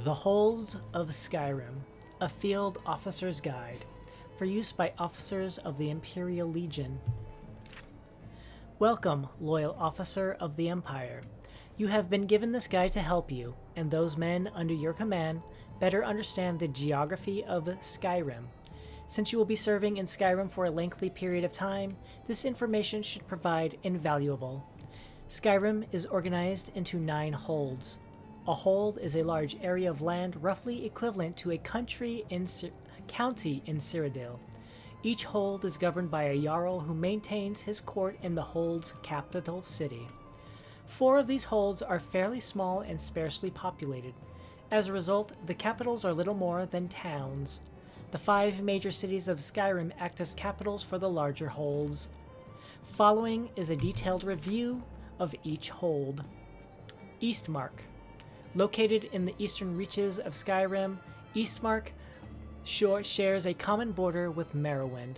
The Holds of Skyrim, a Field Officer's Guide, for use by officers of the Imperial Legion. Welcome, loyal officer of the Empire. You have been given this guide to help you, and those men under your command, better understand the geography of Skyrim. Since you will be serving in Skyrim for a lengthy period of time, this information should prove invaluable. Skyrim is organized into 9 holds. A hold is a large area of land roughly equivalent to a county in Cyrodiil. Each hold is governed by a Jarl who maintains his court in the hold's capital city. 4 of these holds are fairly small and sparsely populated. As a result, the capitals are little more than towns. The 5 major cities of Skyrim act as capitals for the larger holds. Following is a detailed review of each hold. Eastmark. Located in the eastern reaches of Skyrim, Eastmark shares a common border with Morrowind.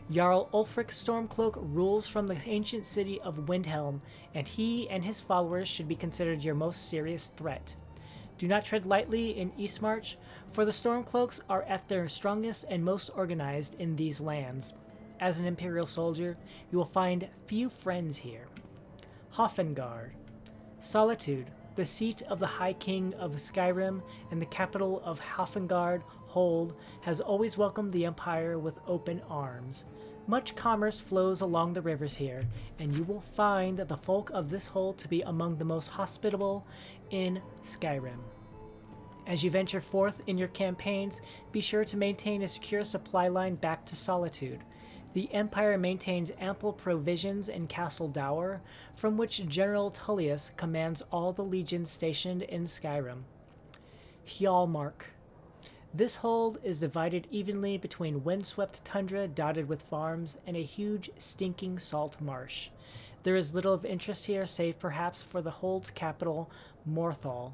Jarl Ulfric Stormcloak rules from the ancient city of Windhelm, and he and his followers should be considered your most serious threat. Do not tread lightly in Eastmarch, for the Stormcloaks are at their strongest and most organized in these lands. As an Imperial soldier, you will find few friends here. Hoffengard. Solitude, the seat of the High King of Skyrim and the capital of Hoffengard Hold, has always welcomed the Empire with open arms. Much commerce flows along the rivers here, and you will find the folk of this hold to be among the most hospitable in Skyrim. As you venture forth in your campaigns, be sure to maintain a secure supply line back to Solitude. The Empire maintains ample provisions in Castle Dower, from which General Tullius commands all the legions stationed in Skyrim. Hjalmark. This hold is divided evenly between windswept tundra dotted with farms and a huge, stinking salt marsh. There is little of interest here, save perhaps for the hold's capital, Morthal.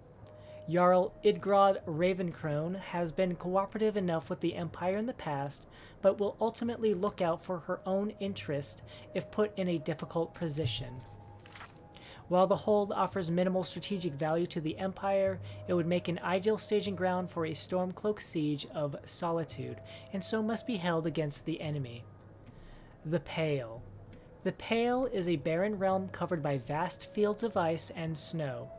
Jarl Idgrod Ravencrone has been cooperative enough with the Empire in the past, but will ultimately look out for her own interest if put in a difficult position. While the hold offers minimal strategic value to the Empire, it would make an ideal staging ground for a Stormcloak siege of Solitude, and so must be held against the enemy. The Pale. The Pale is a barren realm covered by vast fields of ice and snow.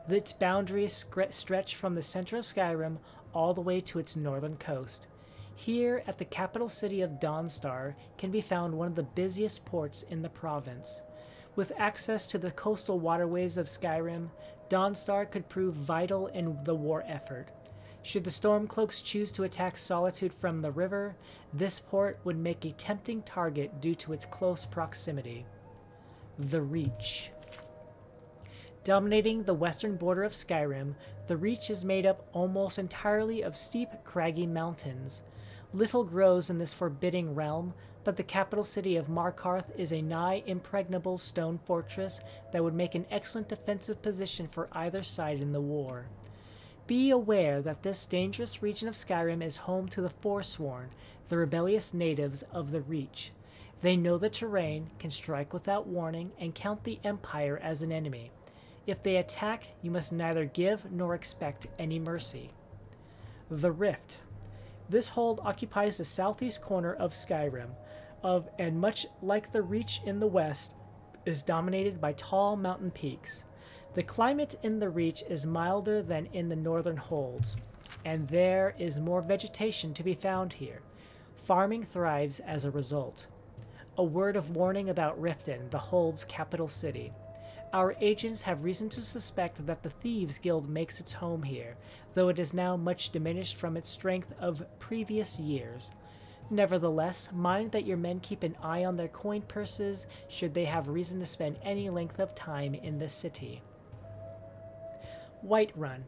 Its boundaries stretch from the center of Skyrim all the way to its northern coast. Here, at the capital city of Dawnstar, can be found one of the busiest ports in the province. With access to the coastal waterways of Skyrim, Dawnstar could prove vital in the war effort. Should the Stormcloaks choose to attack Solitude from the river, this port would make a tempting target due to its close proximity. The Reach. Dominating the western border of Skyrim, the Reach is made up almost entirely of steep, craggy mountains. Little grows in this forbidding realm, but the capital city of Markarth is a nigh impregnable stone fortress that would make an excellent defensive position for either side in the war. Be aware that this dangerous region of Skyrim is home to the Forsworn, the rebellious natives of the Reach. They know the terrain, can strike without warning, and count the Empire as an enemy. If they attack, you must neither give nor expect any mercy. The Rift. This hold occupies the southeast corner of Skyrim, and much like the Reach in the west, is dominated by tall mountain peaks. The climate in the Reach is milder than in the northern holds, and there is more vegetation to be found here. Farming thrives as a result. A word of warning about Riften, the hold's capital city. Our agents have reason to suspect that the Thieves Guild makes its home here, though it is now much diminished from its strength of previous years. Nevertheless, mind that your men keep an eye on their coin purses should they have reason to spend any length of time in the city. Whiterun.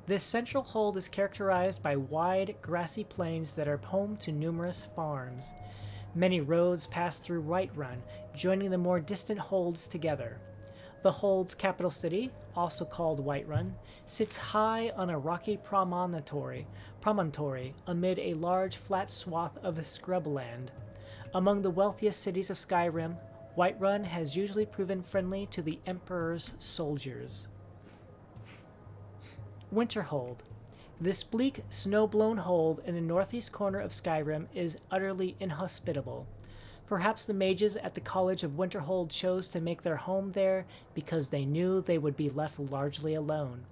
This central hold is characterized by wide, grassy plains that are home to numerous farms. Many roads pass through Whiterun, joining the more distant holds together. The hold's capital city, also called Whiterun, sits high on a rocky promontory amid a large flat swath of scrubland. Among the wealthiest cities of Skyrim, Whiterun has usually proven friendly to the Emperor's soldiers. Winterhold. This bleak, snow-blown hold in the northeast corner of Skyrim is utterly inhospitable. Perhaps the mages at the College of Winterhold chose to make their home there because they knew they would be left largely alone.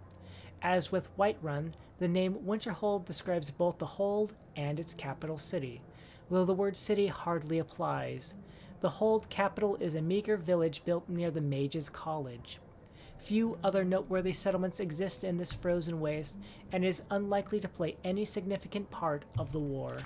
As with Whiterun, the name Winterhold describes both the hold and its capital city, though the word city hardly applies. The hold capital is a meager village built near the Mages' College. Few other noteworthy settlements exist in this frozen waste, and is unlikely to play any significant part of the war.